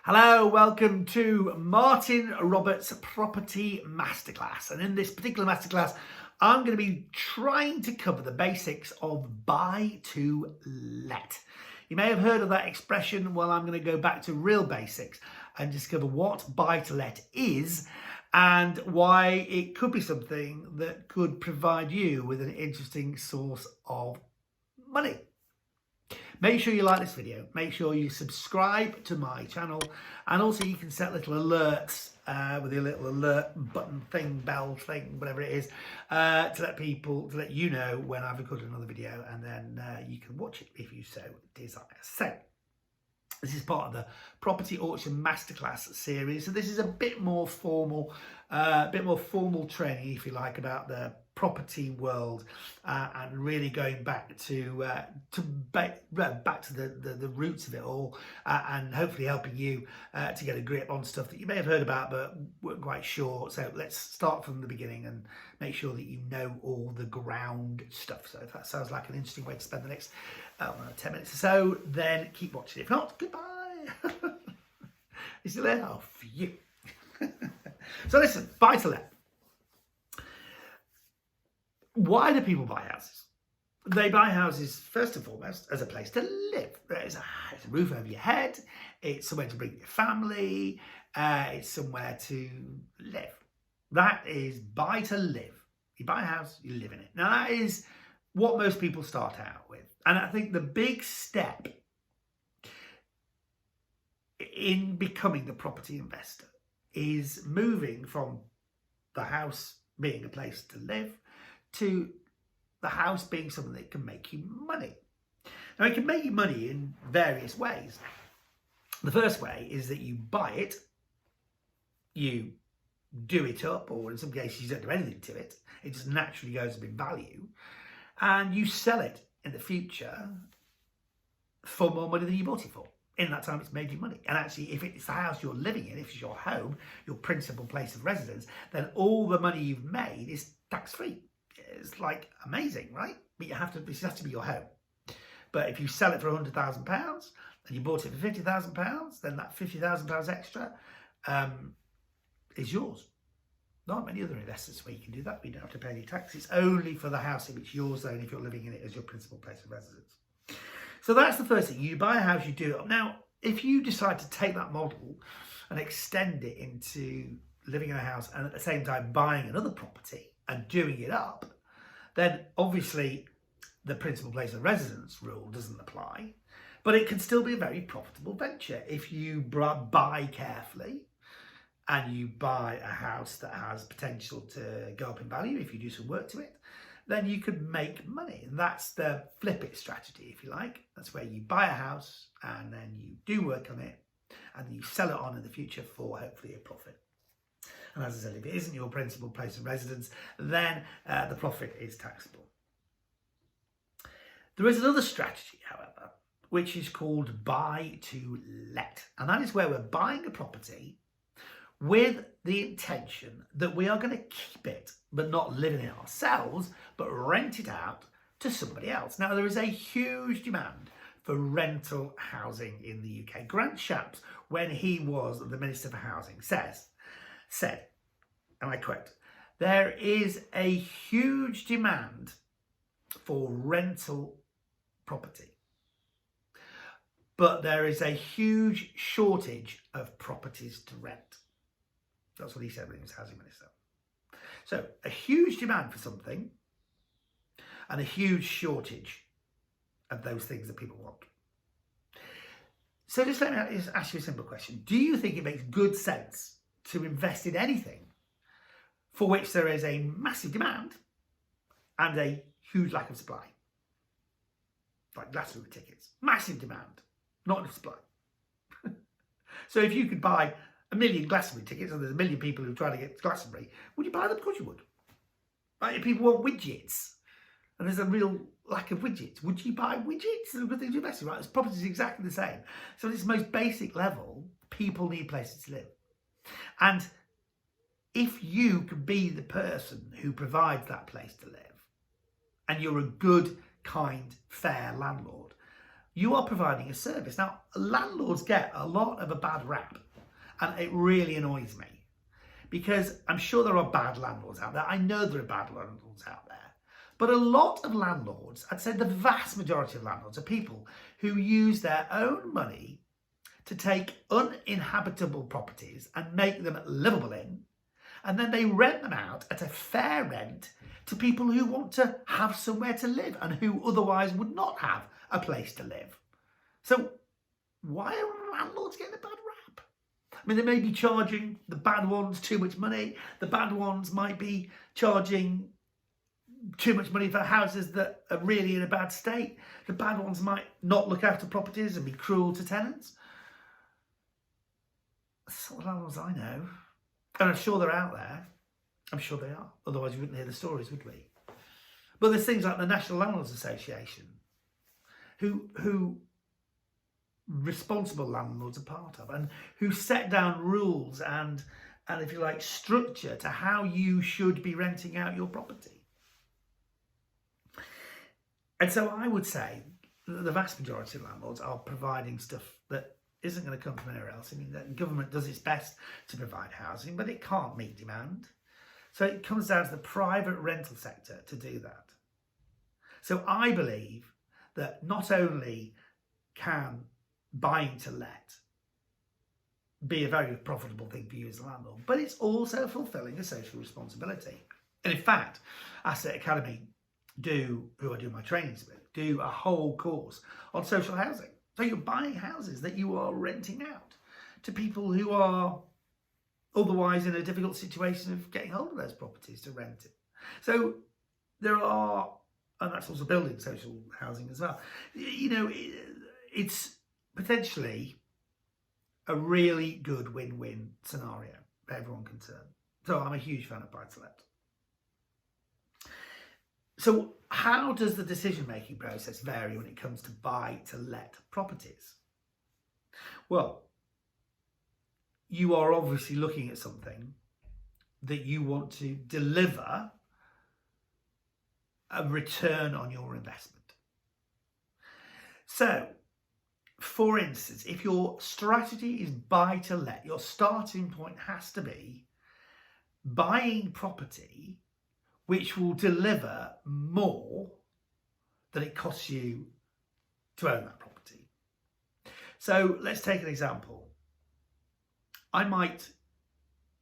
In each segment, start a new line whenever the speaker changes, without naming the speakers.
Hello, welcome to Martin Roberts' Property Masterclass. And in this particular masterclass, I'm going to be trying to cover the basics of buy to let. You may have heard of that expression. Well, I'm going to go back to real basics and discover what buy to let is and why it could be something that could provide you with an interesting source of money. Make sure you like this video, make sure you subscribe to my channel, and also you can set little alerts with your little alert button thing, bell thing, whatever it is, to let you know when I've recorded another video, and then you can watch it if you so desire. So this is part of the Property Auction Masterclass series, so this is a bit more formal training, if you like, about the property world and really going back to the roots of it all, and hopefully helping you to get a grip on stuff that you may have heard about but weren't quite sure. So let's start from the beginning and make sure that you know all the ground stuff. So if that sounds like an interesting way to spend the next 10 minutes or so, then keep watching. If not, goodbye. You still there? Oh, for you. So listen, buy to let. Why do people buy houses? They buy houses first and foremost as a place to live. It's a roof over your head, it's somewhere to bring your family, it's somewhere to live. That is buy to live. You buy a house, you live in it. Now that is what most people start out with. And I think the big step in becoming the property investor is moving from the house being a place to live to the house being something that can make you money. Now, it can make you money in various ways. The first way is that you buy it, you do it up, or in some cases you don't do anything to it. It just naturally goes up in value, and you sell it in the future for more money than you bought it for. In that time, it's made you money. And actually, if it's the house you're living in, if it's your home, your principal place of residence, then all the money you've made is tax-free. It's like amazing, right? But this has to be your home. But if you sell it for £100,000 and you bought it for £50,000, then that £50,000 extra is yours. Not many other investors where you can do that. You don't have to pay any tax. It's only for the house if it's yours, though, and if you're living in it as your principal place of residence. So that's the first thing. You buy a house, you do it up. Now, if you decide to take that model and extend it into living in a house and at the same time buying another property and doing it up, then obviously the principal place of residence rule doesn't apply, but it can still be a very profitable venture if you buy carefully and you buy a house that has potential to go up in value. If you do some work to it, then you could make money. And that's the flip it strategy, if you like. That's where you buy a house and then you do work on it and then you sell it on in the future for hopefully a profit. And as I said, if it isn't your principal place of residence, then the profit is taxable. There is another strategy, however, which is called buy to let. And that is where we're buying a property with the intention that we are going to keep it, but not live in it ourselves, but rent it out to somebody else. Now, there is a huge demand for rental housing in the UK. Grant Shapps, when he was the Minister for Housing, said, and I quote, "There is a huge demand for rental property, but there is a huge shortage of properties to rent." That's what he said when he was Housing Minister. So a huge demand for something and a huge shortage of those things that people want. So just let me ask you a simple question. Do you think it makes good sense to invest in anything for which there is a massive demand and a huge lack of supply? Like Glastonbury tickets, massive demand, not enough supply. So if you could buy 1 million Glastonbury tickets and there's 1 million people who are trying to get to Glastonbury, would you buy them? Of course you would. Right? If people want widgets and there's a real lack of widgets, would you buy widgets? They're good things to invest in, right? Property is exactly the same. So at this most basic level, people need places to live. And if you can be the person who provides that place to live, and you're a good, kind, fair landlord, you are providing a service. Now, landlords get a lot of a bad rap, and it really annoys me, because I'm sure there are bad landlords out there. I know there are bad landlords out there. But a lot of landlords, I'd say the vast majority of landlords, are people who use their own money to take uninhabitable properties and make them livable in, and then they rent them out at a fair rent to people who want to have somewhere to live and who otherwise would not have a place to live. So why are landlords getting a bad rap? I mean, they may be charging the bad ones too much money. The bad ones might be charging too much money for houses that are really in a bad state. The bad ones might not look after properties and be cruel to tenants. That's all the landlords I know. And I'm sure they're out there. I'm sure they are. Otherwise we wouldn't hear the stories, would we? But there's things like the National Landlords Association, who responsible landlords are part of, and who set down rules and if you like, structure to how you should be renting out your property. And so I would say that the vast majority of landlords are providing stuff that isn't going to come from anywhere else. I mean, the government does its best to provide housing, but it can't meet demand. So it comes down to the private rental sector to do that. So I believe that not only can buying to let be a very profitable thing for you as a landlord, but it's also fulfilling a social responsibility. And in fact, Asset Academy who I do my trainings with, do a whole course on social housing. So you're buying houses that you are renting out to people who are otherwise in a difficult situation of getting hold of those properties to rent it. So there are, and that's also building social housing as well. You know, it's potentially a really good win-win scenario for everyone concerned. So I'm a huge fan of buy-to-let. So how does the decision-making process vary when it comes to buy-to-let properties? Well, you are obviously looking at something that you want to deliver a return on your investment. So, for instance, if your strategy is buy-to-let, your starting point has to be buying property which will deliver more than it costs you to own that property. So let's take an example. I might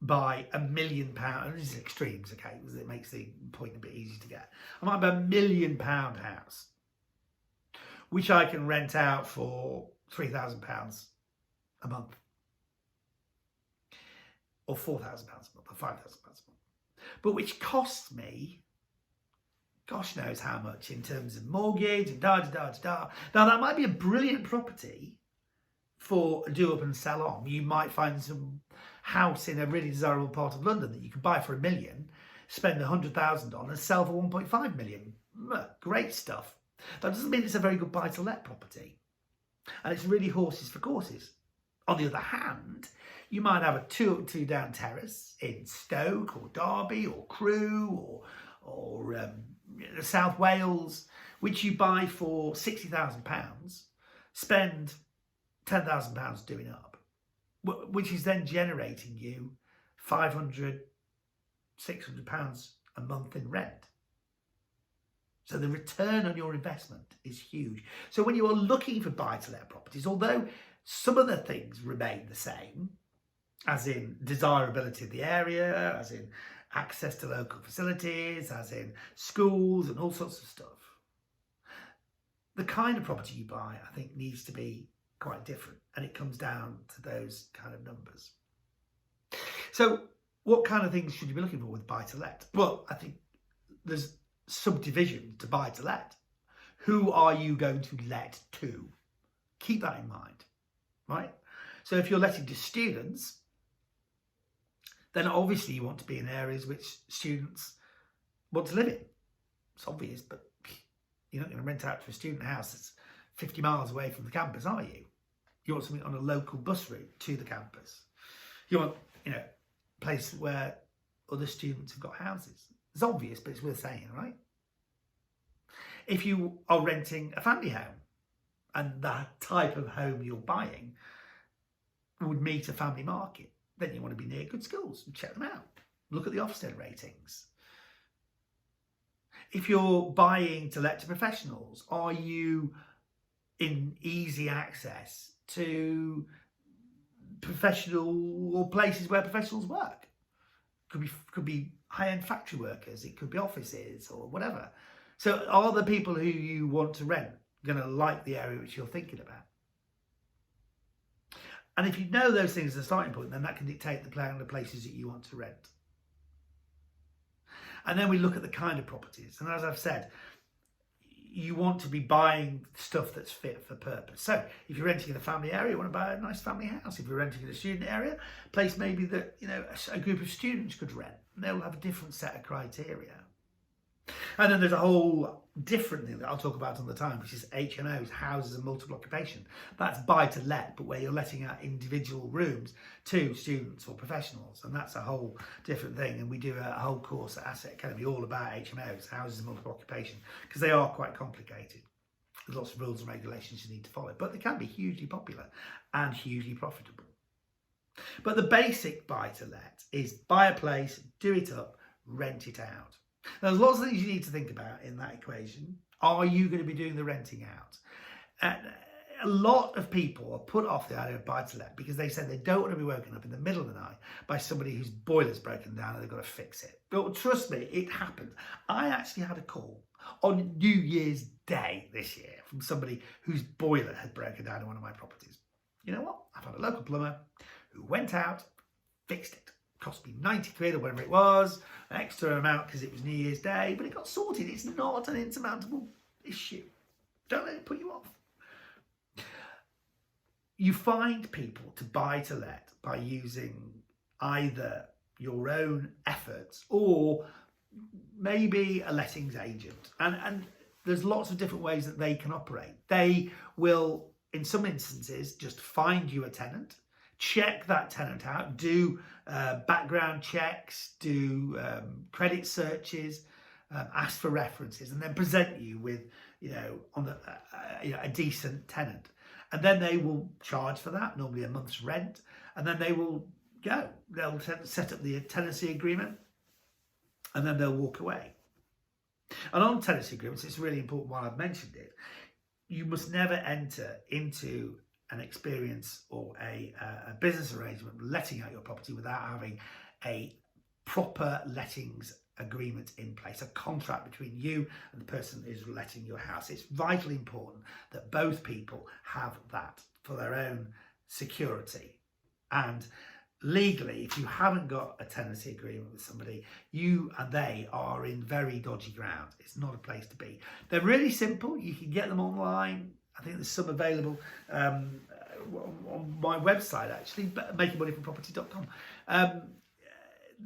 buy £1 million, this is extremes, okay, because it makes the point a bit easy to get. I might buy £1 million house, which I can rent out for £3,000 a month, or £4,000 a month, or £5,000 a month. But which costs me, gosh knows how much in terms of mortgage and da-da-da-da-da. Now, that might be a brilliant property for a do up and sell on. You might find some house in a really desirable part of London that you could buy for £1 million, spend 100,000 on and sell for 1.5 million. Great stuff. That doesn't mean it's a very good buy-to-let property. And it's really horses for courses. On the other hand, you might have a 2 down terrace in Stoke or Derby or Crewe or South Wales, which you buy for £60,000, spend £10,000 doing up, which is then generating you £500, £600 a month in rent. So the return on your investment is huge. So when you are looking for buy-to-let properties, although some of the things remain the same, as in desirability of the area, as in access to local facilities, as in schools and all sorts of stuff, the kind of property you buy, I think, needs to be quite different. And it comes down to those kind of numbers. So what kind of things should you be looking for with buy-to-let? Well, I think there's subdivisions to buy-to-let. Who are you going to let to? Keep that in mind, right? So if you're letting to students, then obviously you want to be in areas which students want to live in. It's obvious, but you're not going to rent out to a student house that's 50 miles away from the campus, are you? You want something on a local bus route to the campus. You want, a place where other students have got houses. It's obvious, but it's worth saying, right? If you are renting a family home, and that type of home you're buying would meet a family market, then you want to be near good schools and check them out. Look at the Ofsted ratings. If you're buying to let to professionals, are you in easy access to professional or places where professionals work? Could be high-end factory workers, it could be offices or whatever. So are the people who you want to rent going to like the area which you're thinking about? And if you know those things as a starting point, then that can dictate the plan of the places that you want to rent. And then we look at the kind of properties. And as I've said, you want to be buying stuff that's fit for purpose. So if you're renting in a family area, you want to buy a nice family house. If you're renting in a student area, a place maybe that, you know, a group of students could rent. They'll have a different set of criteria. And then there's a whole different thing that I'll talk about on the time, which is HMOs, houses and multiple occupation. That's buy to let, but where you're letting out individual rooms to students or professionals. And that's a whole different thing. And we do a whole course at Asset Academy all about HMOs, houses and multiple occupation, because they are quite complicated. There's lots of rules and regulations you need to follow, but they can be hugely popular and hugely profitable. But the basic buy to let is buy a place, do it up, rent it out. Now, there's lots of things you need to think about in that equation. Are you going to be doing the renting out? A lot of people are put off the idea of buy-to-let because they say they don't want to be woken up in the middle of the night by somebody whose boiler's broken down and they've got to fix it. But trust me, it happens. I actually had a call on New Year's Day this year from somebody whose boiler had broken down in one of my properties. You know what? I found a local plumber who went out, fixed it. Cost me 90 quid or whatever it was, an extra amount because it was New Year's Day, but it got sorted. It's not an insurmountable issue. Don't let it put you off. You find people to buy to let by using either your own efforts or maybe a lettings agent. And there's lots of different ways that they can operate. They will, in some instances, just find you a tenant, check that tenant out, do background checks, do credit searches, ask for references, and then present you with, a decent tenant. And then they will charge for that, normally a month's rent, and then they will go. They'll set up the tenancy agreement, and then they'll walk away. And on tenancy agreements, it's really important why I've mentioned it. You must never enter into an experience or a business arrangement letting out your property without having a proper lettings agreement in place, a contract between you and the person who's letting your house. It's vitally important that both people have that for their own security. And legally, if you haven't got a tenancy agreement with somebody, you and they are in very dodgy ground. It's not a place to be. They're really simple. You can get them online. I think there's some available on my website, actually, makingmoneyfromproperty.com.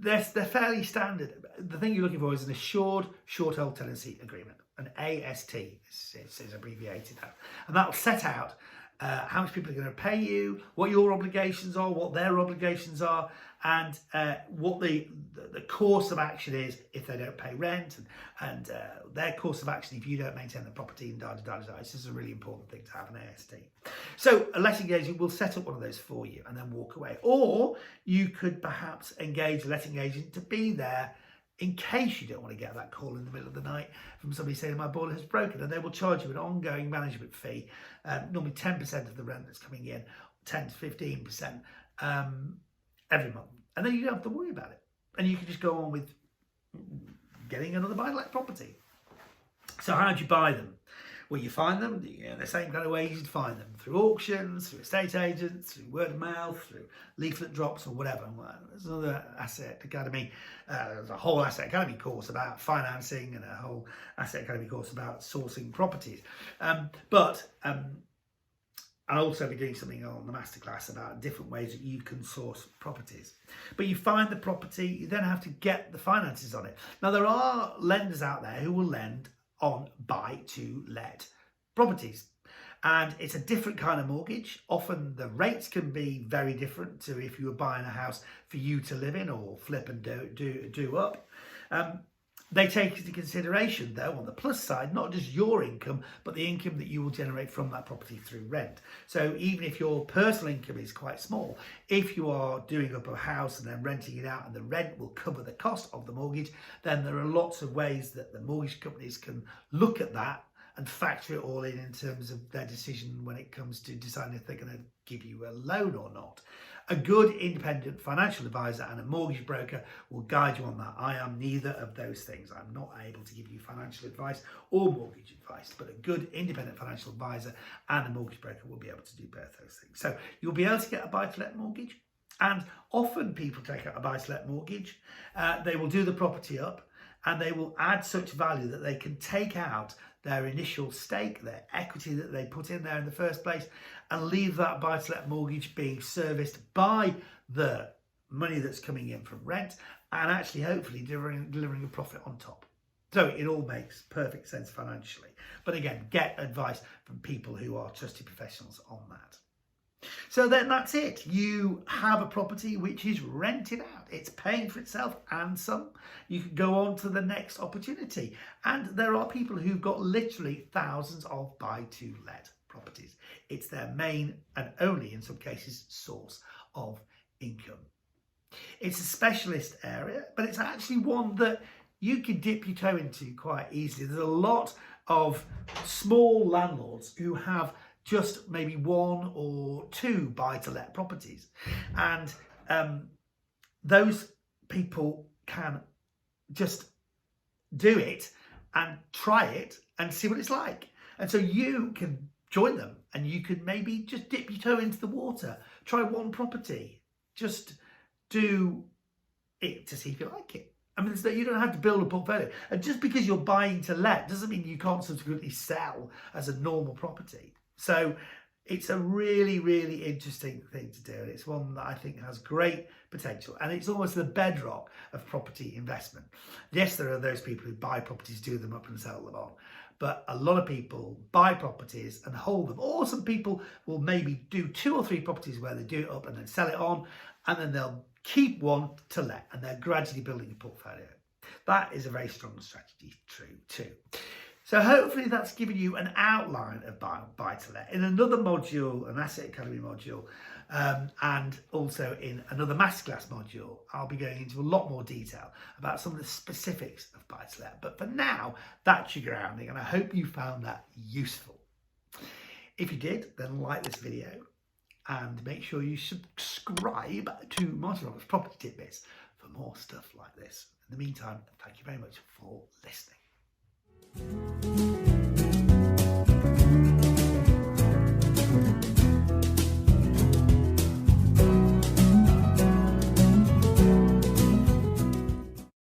They're fairly standard. The thing you're looking for is an assured short-hold tenancy agreement, an AST, it's abbreviated that. And that'll set out how much people are going to pay you, what your obligations are, what their obligations are, and what the course of action is if they don't pay rent, and their course of action if you don't maintain the property, and This is a really important thing to have an AST. So a letting agent will set up one of those for you and then walk away. Or you could perhaps engage a letting agent to be there in case you don't want to get that call in the middle of the night from somebody saying my boiler has broken, and they will charge you an ongoing management fee, normally 10% of the rent that's coming in, 10 to 15% every month. And then you don't have to worry about it. And you can just go on with getting another buy-to-let property. So how do you buy them? Well, you find them the same kind of ways you'd find them, through auctions, through estate agents, through word of mouth, through leaflet drops or whatever. There's another Asset Academy, there's a whole Asset Academy course about financing and a whole Asset Academy course about sourcing properties. I'll also be doing something on the Masterclass about different ways that you can source properties. But you find the property, you then have to get the finances on it. Now, there are lenders out there who will lend on buy-to-let properties. And it's a different kind of mortgage. Often the rates can be very different to if you were buying a house for you to live in or flip and do up. They take into consideration, though, on the plus side, not just your income, but the income that you will generate from that property through rent. So even if your personal income is quite small, if you are doing up a house and then renting it out and the rent will cover the cost of the mortgage, then there are lots of ways that the mortgage companies can look at that and factor it all in terms of their decision when it comes to deciding if they're going to give you a loan or not. A good independent financial advisor and a mortgage broker will guide you on that. I am neither of those things. I'm not able to give you financial advice or mortgage advice, but a good independent financial advisor and a mortgage broker will be able to do both those things. So you'll be able to get a buy-to-let mortgage, and often people take out a buy-to-let mortgage. They will do the property up and they will add such value that they can take out their initial stake, their equity that they put in there in the first place, and leave that buy-to-let mortgage being serviced by the money that's coming in from rent, and actually hopefully delivering a profit on top. So it all makes perfect sense financially. But again, get advice from people who are trusted professionals on that. So then that's it. You have a property which is rented out. It's paying for itself and some. You can go on to the next opportunity. And there are people who've got literally thousands of buy-to-let properties. It's their main and only, in some cases, source of income. It's a specialist area, but it's actually one that you can dip your toe into quite easily. There's a lot of small landlords who have just maybe one or two buy-to-let properties, and those people can just do it and try it and see what it's like. And so you can join them and you can maybe just dip your toe into the water, try one property, just do it to see if you like it. I mean, you don't have to build a portfolio. And just because you're buying to let doesn't mean you can't subsequently sell as a normal property. So it's a really, really interesting thing to do. And it's one that I think has great potential. And it's almost the bedrock of property investment. Yes, there are those people who buy properties, do them up and sell them on. But a lot of people buy properties and hold them. Or some people will maybe do 2 or 3 properties where they do it up and then sell it on. And then they'll keep one to let. And they're gradually building a portfolio. That is a very strong strategy too. So hopefully that's given you an outline of buy-to-let. In another module, an Asset Academy module, and also in another Masterclass module, I'll be going into a lot more detail about some of the specifics of buy-to-let. But for now, that's your grounding, and I hope you found that useful. If you did, then like this video and make sure you subscribe to Masterclass Property Titbits for more stuff like this. In the meantime, thank you very much for listening.